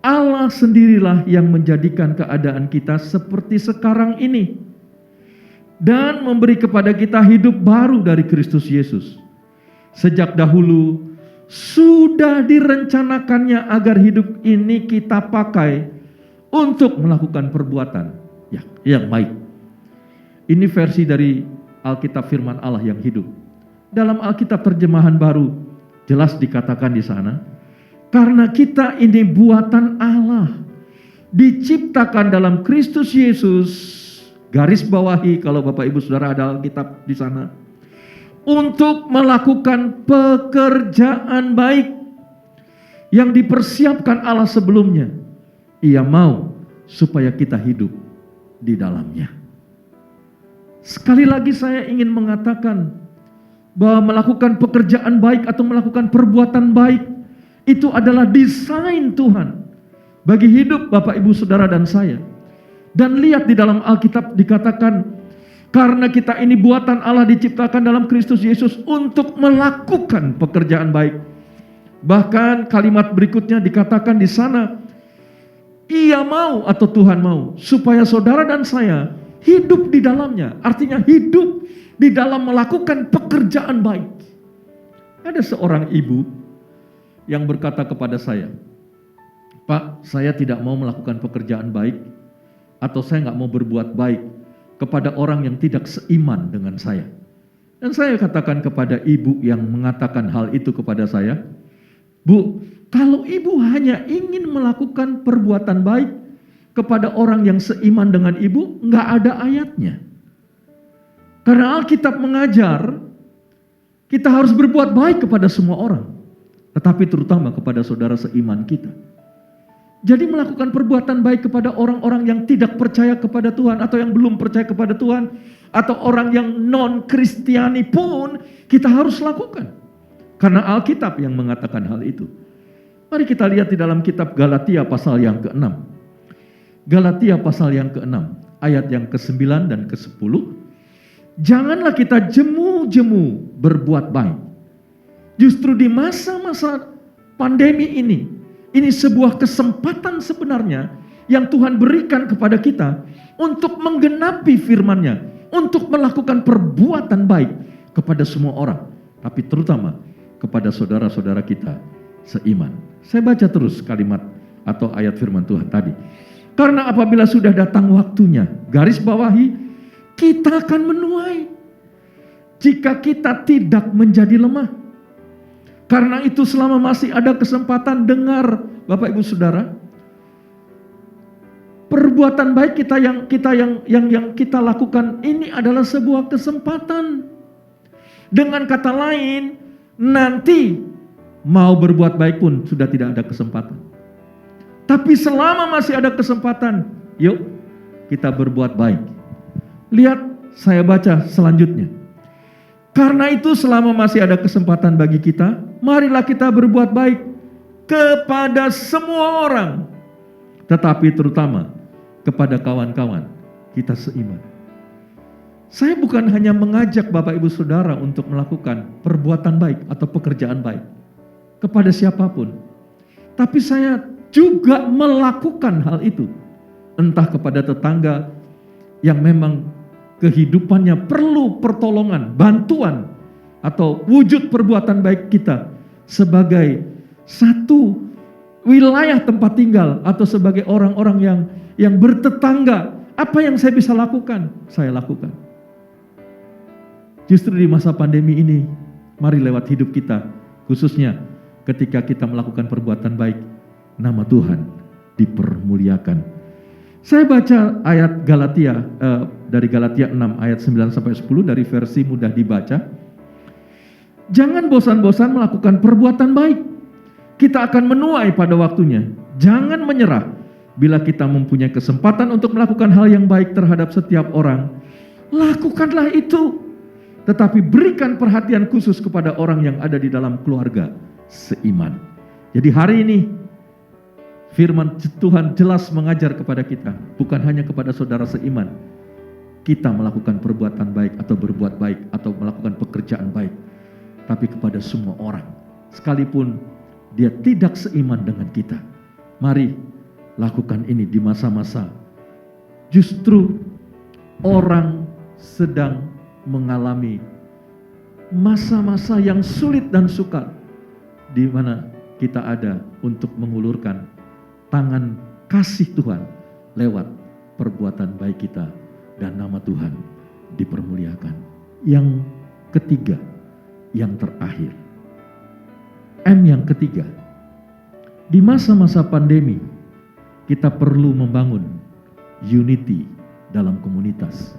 D: Allah sendirilah yang menjadikan keadaan kita seperti sekarang ini, dan memberi kepada kita hidup baru dari Kristus Yesus. Sejak dahulu sudah direncanakannya agar hidup ini kita pakai untuk melakukan perbuatan yang baik. Ini versi dari Alkitab firman Allah yang hidup. Dalam Alkitab terjemahan baru jelas dikatakan di sana, karena kita ini buatan Allah, diciptakan dalam Kristus Yesus, garis bawahi kalau Bapak Ibu Saudara ada Alkitab di sana, untuk melakukan pekerjaan baik yang dipersiapkan Allah sebelumnya. Ia mau supaya kita hidup di dalamnya. Sekali lagi saya ingin mengatakan bahwa melakukan pekerjaan baik atau melakukan perbuatan baik itu adalah desain Tuhan bagi hidup Bapak Ibu Saudara dan saya. Dan lihat di dalam Alkitab dikatakan, karena kita ini buatan Allah diciptakan dalam Kristus Yesus untuk melakukan pekerjaan baik. Bahkan kalimat berikutnya dikatakan di sana, Ia mau atau Tuhan mau supaya saudara dan saya hidup di dalamnya. Artinya hidup di dalam melakukan pekerjaan baik. Ada seorang ibu yang berkata kepada saya, Pak, saya tidak mau melakukan pekerjaan baik, atau saya nggak mau berbuat baik kepada orang yang tidak seiman dengan saya. Dan saya katakan kepada ibu yang mengatakan hal itu kepada saya, Bu, kalau ibu hanya ingin melakukan perbuatan baik kepada orang yang seiman dengan ibu, nggak ada ayatnya. Karena Alkitab mengajar, kita harus berbuat baik kepada semua orang, tetapi terutama kepada saudara seiman kita. Jadi melakukan perbuatan baik kepada orang-orang yang tidak percaya kepada Tuhan atau yang belum percaya kepada Tuhan atau orang yang non-Kristiani pun kita harus lakukan. Karena Alkitab yang mengatakan hal itu. Mari kita lihat di dalam kitab Galatia pasal yang ke-6. Galatia pasal yang ke-6 ayat yang ke-9 dan ke-10. Janganlah kita jemu-jemu berbuat baik. Justru di masa-masa pandemi ini sebuah kesempatan sebenarnya yang Tuhan berikan kepada kita untuk menggenapi firman-Nya, untuk melakukan perbuatan baik kepada semua orang, tapi terutama kepada saudara-saudara kita seiman. Saya baca terus kalimat atau ayat firman Tuhan tadi. Karena apabila sudah datang waktunya, garis bawahi, kita akan menuai jika kita tidak menjadi lemah. Karena itu selama masih ada kesempatan, dengar Bapak Ibu Saudara, perbuatan baik yang kita lakukan ini adalah sebuah kesempatan. Dengan kata lain, nanti mau berbuat baik pun sudah tidak ada kesempatan. Tapi selama masih ada kesempatan, yuk kita berbuat baik. Lihat, saya baca selanjutnya. Karena itu selama masih ada kesempatan bagi kita, marilah kita berbuat baik kepada semua orang, tetapi terutama kepada kawan-kawan kita seiman. Saya bukan hanya mengajak Bapak Ibu Saudara untuk melakukan perbuatan baik atau pekerjaan baik kepada siapapun, tapi saya juga melakukan hal itu, entah kepada tetangga yang memang kehidupannya perlu pertolongan, bantuan, atau wujud perbuatan baik kita sebagai satu wilayah tempat tinggal atau sebagai orang-orang yang bertetangga. Apa yang saya bisa lakukan? Saya lakukan. Justru di masa pandemi ini, mari lewat hidup kita, khususnya ketika kita melakukan perbuatan baik, nama Tuhan dipermuliakan. Saya baca ayat Galatia, dari Galatia 6 ayat 9-10 dari versi mudah dibaca. Jangan bosan-bosan melakukan perbuatan baik. Kita akan menuai pada waktunya. Jangan menyerah. Bila kita mempunyai kesempatan untuk melakukan hal yang baik terhadap setiap orang, lakukanlah itu. Tetapi berikan perhatian khusus kepada orang yang ada di dalam keluarga seiman. Jadi hari ini firman Tuhan jelas mengajar kepada kita, bukan hanya kepada saudara seiman, kita melakukan perbuatan baik atau berbuat baik atau melakukan pekerjaan baik, tapi kepada semua orang, sekalipun dia tidak seiman dengan kita. Mari lakukan ini di masa-masa justru orang sedang mengalami masa-masa yang sulit dan sukar, di mana kita ada untuk mengulurkan tangan kasih Tuhan lewat perbuatan baik kita, dan nama Tuhan dipermuliakan. Yang ketiga, yang terakhir, M yang ketiga, di masa-masa pandemi kita perlu membangun unity dalam komunitas.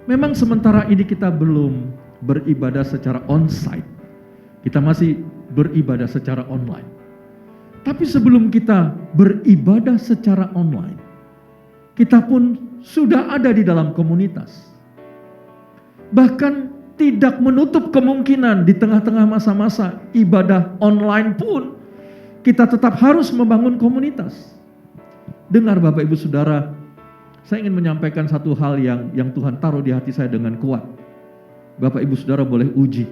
D: Memang sementara ini kita belum beribadah secara on-site, kita masih beribadah secara online. Tapi sebelum kita beribadah secara online, kita pun sudah ada di dalam komunitas. Bahkan tidak menutup kemungkinan di tengah-tengah masa-masa ibadah online pun, kita tetap harus membangun komunitas. Dengar Bapak Ibu Saudara, saya ingin menyampaikan satu hal yang Tuhan taruh di hati saya dengan kuat. Bapak Ibu Saudara boleh uji.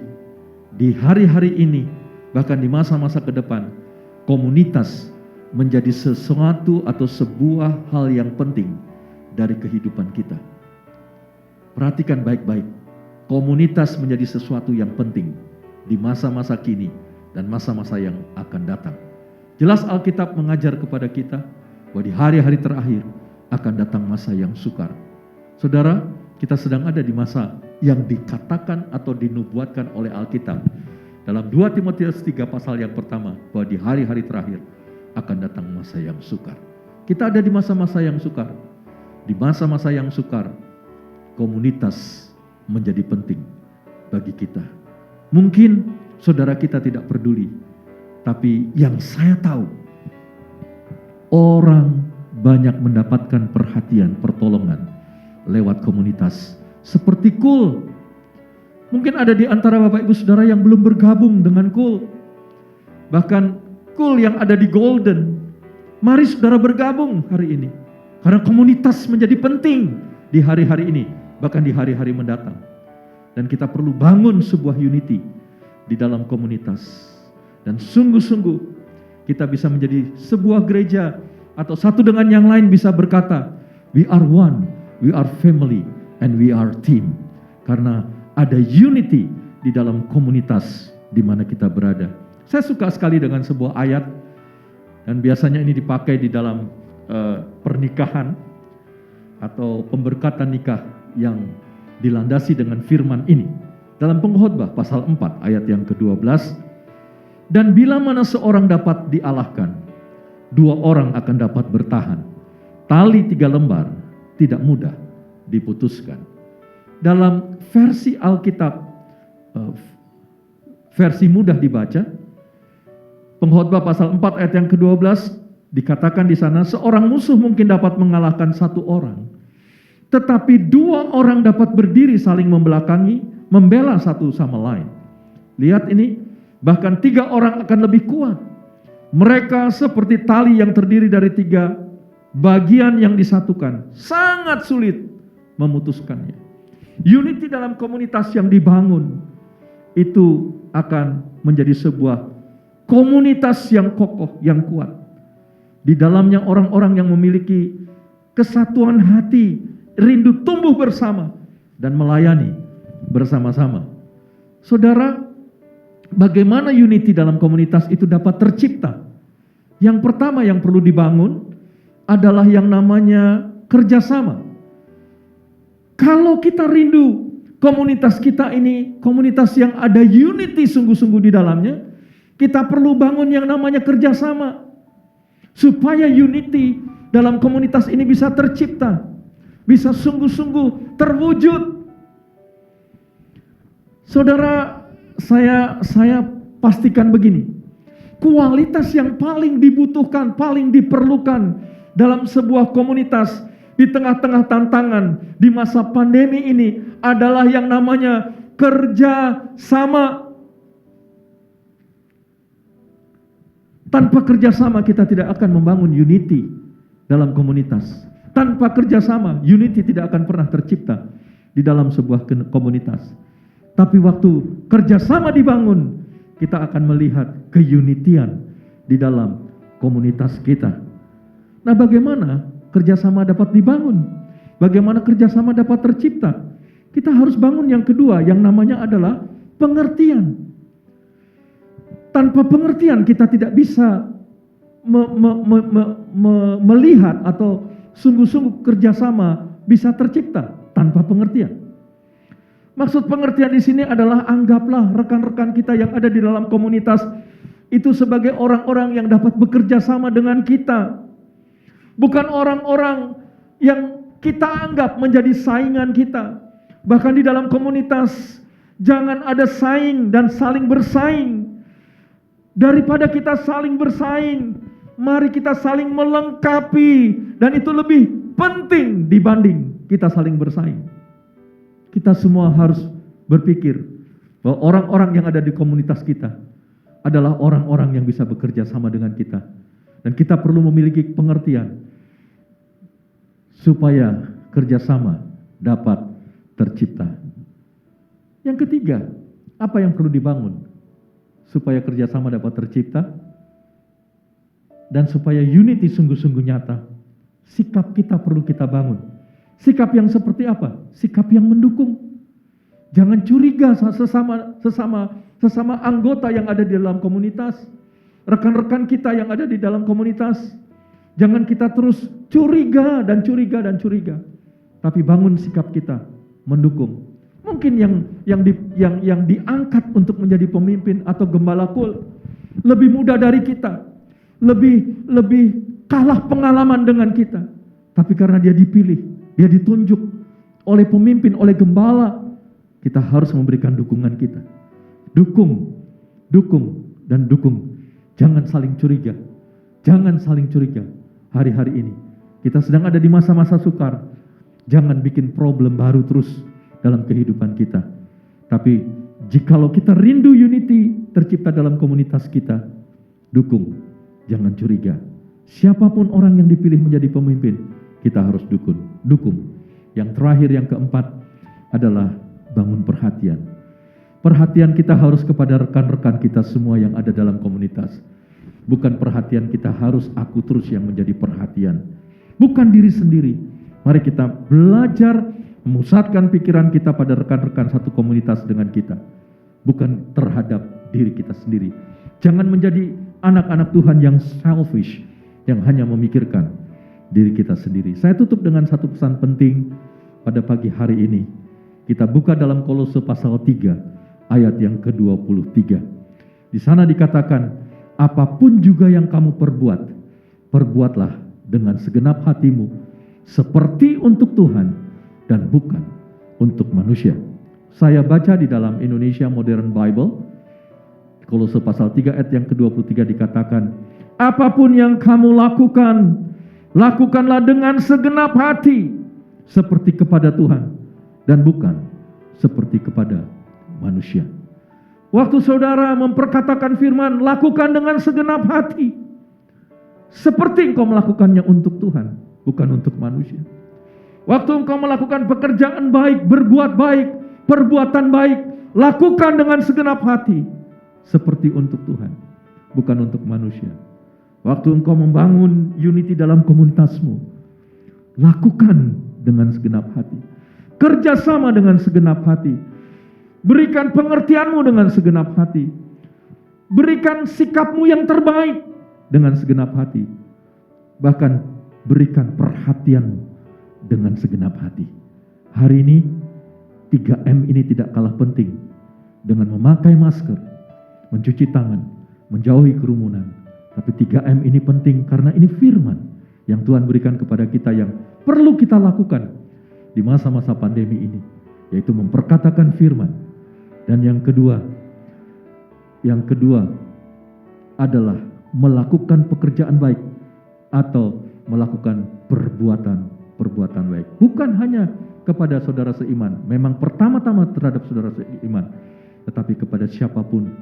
D: Di hari-hari ini, bahkan di masa-masa ke depan, komunitas menjadi sesuatu atau sebuah hal yang penting dari kehidupan kita. Perhatikan baik-baik, komunitas menjadi sesuatu yang penting di masa-masa kini dan masa-masa yang akan datang. Jelas Alkitab mengajar kepada kita bahwa di hari-hari terakhir akan datang masa yang sukar. Saudara, kita sedang ada di masa yang dikatakan atau dinubuatkan oleh Alkitab dalam 2 Timotius 3 pasal yang pertama, bahwa di hari-hari terakhir akan datang masa yang sukar. Kita ada di masa-masa yang sukar. Di masa-masa yang sukar, komunitas menjadi penting bagi kita. Mungkin saudara kita tidak peduli, tapi yang saya tahu, orang banyak mendapatkan perhatian, pertolongan lewat komunitas seperti KUL. Mungkin ada di antara Bapak Ibu Saudara yang belum bergabung dengan KUL. Bahkan KUL yang ada di Golden. Mari saudara bergabung hari ini. Karena komunitas menjadi penting di hari-hari ini, bahkan di hari-hari mendatang. Dan kita perlu bangun sebuah unity di dalam komunitas. Dan sungguh-sungguh kita bisa menjadi sebuah gereja, atau satu dengan yang lain bisa berkata, we are one, we are family, and we are team. Karena ada unity di dalam komunitas di mana kita berada. Saya suka sekali dengan sebuah ayat, dan biasanya ini dipakai di dalam pernikahan atau pemberkatan nikah yang dilandasi dengan firman ini. Dalam Pengkhotbah pasal 4 ayat yang ke-12, dan bila mana seorang dapat dialahkan, 2 orang akan dapat bertahan. Tali 3 lembar tidak mudah diputuskan. Dalam versi Alkitab, versi mudah dibaca, Pengkhotbah pasal 4 ayat yang ke-12, dikatakan di sana, seorang musuh mungkin dapat mengalahkan 1 orang, tetapi 2 orang dapat berdiri saling membelakangi, membela satu sama lain. Lihat ini, Bahkan 3 orang akan lebih kuat. Mereka seperti tali yang terdiri dari 3 bagian yang disatukan. Sangat sulit memutuskannya. Unity dalam komunitas yang dibangun itu akan menjadi sebuah komunitas yang kokoh, yang kuat. Di dalamnya orang-orang yang memiliki kesatuan hati, rindu tumbuh bersama dan melayani bersama-sama. Saudara, bagaimana unity dalam komunitas itu dapat tercipta? Yang pertama yang perlu dibangun adalah yang namanya kerjasama. Kalau kita rindu komunitas kita ini, komunitas yang ada unity sungguh-sungguh di dalamnya, kita perlu bangun yang namanya kerjasama. Supaya unity dalam komunitas ini bisa tercipta, bisa sungguh-sungguh terwujud. Saudara, saya pastikan begini, kualitas yang paling dibutuhkan, paling diperlukan dalam sebuah komunitas di tengah-tengah tantangan di masa pandemi ini adalah yang namanya kerja sama. Tanpa kerjasama kita tidak akan membangun unity dalam komunitas. Tanpa kerjasama, unity tidak akan pernah tercipta di dalam sebuah komunitas. Tapi waktu kerjasama dibangun, kita akan melihat keunitian di dalam komunitas kita. Nah, bagaimana kerjasama dapat dibangun? Bagaimana kerjasama dapat tercipta? Kita harus bangun yang kedua, yang namanya adalah pengertian. Tanpa pengertian kita tidak bisa melihat atau sungguh-sungguh kerjasama bisa tercipta tanpa pengertian. Maksud pengertian di sini adalah anggaplah rekan-rekan kita yang ada di dalam komunitas itu sebagai orang-orang yang dapat bekerja sama dengan kita. Bukan orang-orang yang kita anggap menjadi saingan kita. Bahkan di dalam komunitas jangan ada saing dan saling bersaing. Daripada kita saling bersaing, mari kita saling melengkapi, dan itu lebih penting dibanding kita saling bersaing. Kita semua harus berpikir bahwa orang-orang yang ada di komunitas kita adalah orang-orang yang bisa bekerja sama dengan kita, dan kita perlu memiliki pengertian supaya kerjasama dapat tercipta. Yang ketiga, apa yang perlu dibangun supaya kerjasama dapat tercipta dan supaya unity sungguh-sungguh nyata? Sikap kita perlu kita bangun. Sikap yang seperti apa? Sikap yang mendukung. Jangan curiga sesama anggota yang ada di dalam komunitas, rekan-rekan kita yang ada di dalam komunitas. Jangan kita terus curiga dan curiga dan curiga, tapi bangun sikap kita mendukung. Mungkin yang diangkat untuk menjadi pemimpin atau gembala kul lebih muda dari kita, lebih kalah pengalaman dengan kita, tapi karena dia dipilih, dia ditunjuk oleh pemimpin, oleh gembala, kita harus memberikan dukungan kita. Dukung dan dukung. Jangan saling curiga. Jangan saling curiga. Hari-hari ini kita sedang ada di masa-masa sukar. Jangan bikin problem baru terus dalam kehidupan kita. Tapi jikalau kita rindu unity tercipta dalam komunitas kita, dukung, jangan curiga. Siapapun orang yang dipilih menjadi pemimpin, kita harus dukung. Yang terakhir, yang keempat adalah bangun perhatian. Perhatian kita harus kepada rekan-rekan kita semua yang ada dalam komunitas. Bukan perhatian kita harus aku terus yang menjadi perhatian. Bukan diri sendiri. Mari kita belajar memusatkan pikiran kita pada rekan-rekan satu komunitas dengan kita, bukan terhadap diri kita sendiri. Jangan menjadi anak-anak Tuhan yang selfish, yang hanya memikirkan diri kita sendiri. Saya tutup dengan satu pesan penting pada pagi hari ini. Kita buka dalam Kolose pasal 3 ayat yang ke-23. Di sana dikatakan, apapun juga yang kamu perbuat, perbuatlah dengan segenap hatimu seperti untuk Tuhan dan bukan untuk manusia. Saya baca di dalam Indonesia Modern Bible, Kolose pasal 3 ayat yang ke-23 dikatakan, apapun yang kamu lakukan, lakukanlah dengan segenap hati seperti kepada Tuhan dan bukan seperti kepada manusia. Waktu saudara memperkatakan firman, lakukan dengan segenap hati. Seperti engkau melakukannya untuk Tuhan, bukan untuk manusia. Waktu engkau melakukan pekerjaan baik, berbuat baik, perbuatan baik, lakukan dengan segenap hati. Seperti untuk Tuhan, bukan untuk manusia. Waktu engkau membangun unity dalam komunitasmu, lakukan dengan segenap hati. Kerjasama dengan segenap hati. Berikan pengertianmu dengan segenap hati. Berikan sikapmu yang terbaik dengan segenap hati. Bahkan berikan perhatianmu dengan segenap hati. Hari ini 3M ini tidak kalah penting. Dengan memakai masker, mencuci tangan, menjauhi kerumunan. Tapi 3M ini penting karena ini firman yang Tuhan berikan kepada kita yang perlu kita lakukan di masa-masa pandemi ini. Yaitu memperkatakan firman. Dan yang kedua adalah melakukan pekerjaan baik atau melakukan perbuatan baik. Bukan hanya kepada saudara seiman, memang pertama-tama terhadap saudara seiman, tetapi kepada siapapun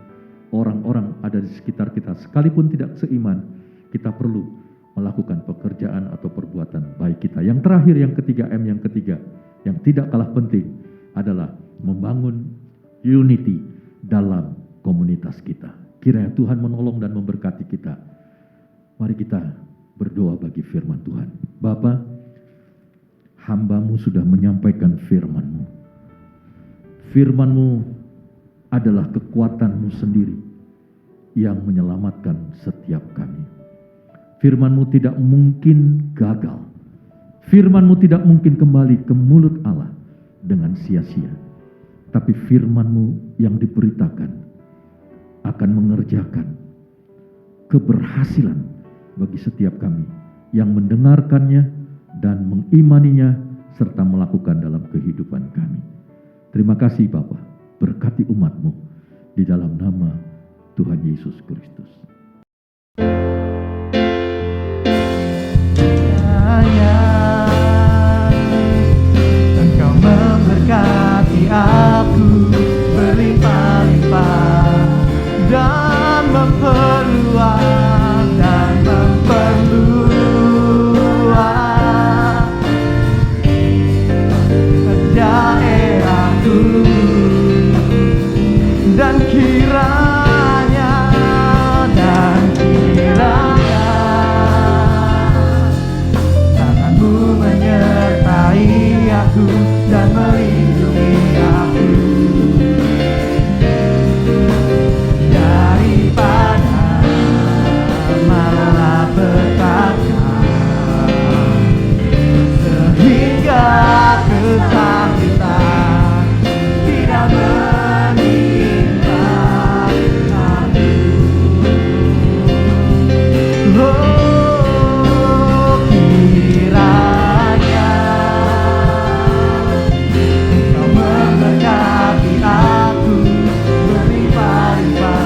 D: orang-orang ada di sekitar kita, sekalipun tidak seiman, kita perlu melakukan pekerjaan atau perbuatan baik kita. Yang terakhir, yang ketiga, M yang ketiga, yang tidak kalah penting adalah membangun unity dalam komunitas kita. Kiranya Tuhan menolong dan memberkati kita. Mari kita berdoa bagi firman Tuhan. Bapa, hamba-Mu sudah menyampaikan firman-Mu. Firman-Mu adalah kekuatan-Mu sendiri yang menyelamatkan setiap kami. Firman-Mu tidak mungkin gagal. Firman-Mu tidak mungkin kembali ke mulut Allah dengan sia-sia. Tapi firman-Mu yang diberitakan akan mengerjakan keberhasilan bagi setiap kami yang mendengarkannya dan mengimaninya serta melakukan dalam kehidupan kami. Terima kasih Bapa, berkati umat-Mu di dalam nama Tuhan Yesus Kristus.
A: Engkau memberkati aku berlimpah-limpah dan memperluas daerahku, dan kiranya tangan-Mu menyertai aku dan melindungi aku daripada malapetaka, sehingga kesakitan tidak menimpa aku. Oh, kiranya Engkau memberkati aku berlimpah-limpah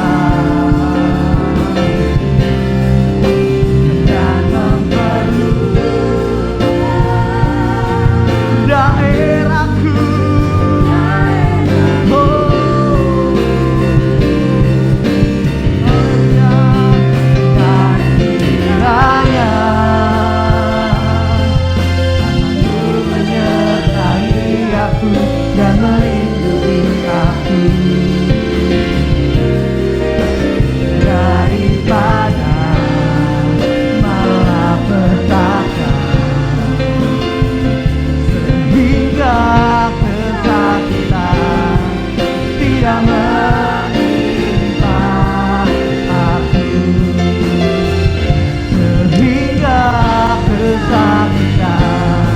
A: dan memperluas daerahku. Dan kiranya tangan-Mu menyertai aku dan melindungi aku daripada malapetaka, sehingga kesakitan tidak menimpa aku, sehingga kesakitan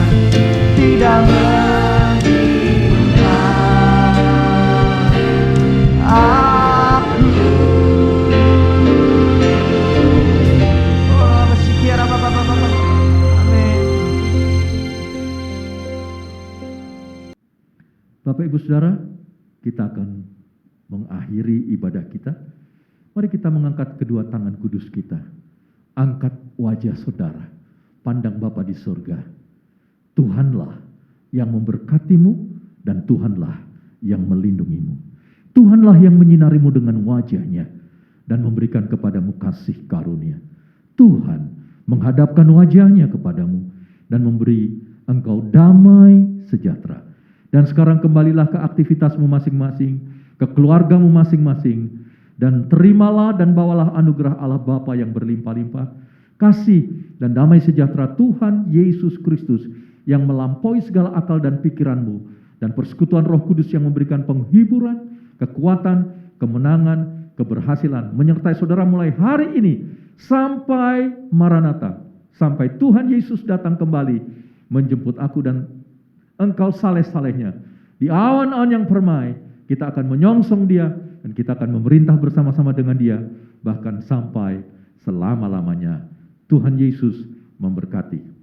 A: tidak menimpa aku. Oh, bersyukur Bapak. Amin.
D: Bapak Ibu Saudara, kita akan mengakhiri ibadah kita. Mari kita mengangkat kedua tangan kudus kita. Angkat wajah saudara, pandang Bapa di surga. Tuhanlah yang memberkatimu dan Tuhanlah yang melindungimu. Tuhanlah yang menyinarimu dengan wajah-Nya dan memberikan kepadamu kasih karunia. Tuhan menghadapkan wajah-Nya kepadamu dan memberi engkau damai sejahtera. Dan sekarang kembalilah ke aktivitasmu masing-masing, ke keluargamu masing-masing, dan terimalah dan bawalah anugerah Allah Bapa yang berlimpah-limpah, kasih dan damai sejahtera Tuhan Yesus Kristus yang melampaui segala akal dan pikiranmu, dan persekutuan Roh Kudus yang memberikan penghiburan, kekuatan, kemenangan, keberhasilan menyertai saudara mulai hari ini sampai Maranatha, sampai Tuhan Yesus datang kembali menjemput aku dan engkau saleh-salehnya. Di awan-awan yang permai kita akan menyongsong Dia dan kita akan memerintah bersama-sama dengan Dia bahkan sampai selama-lamanya. Tuhan Yesus memberkati.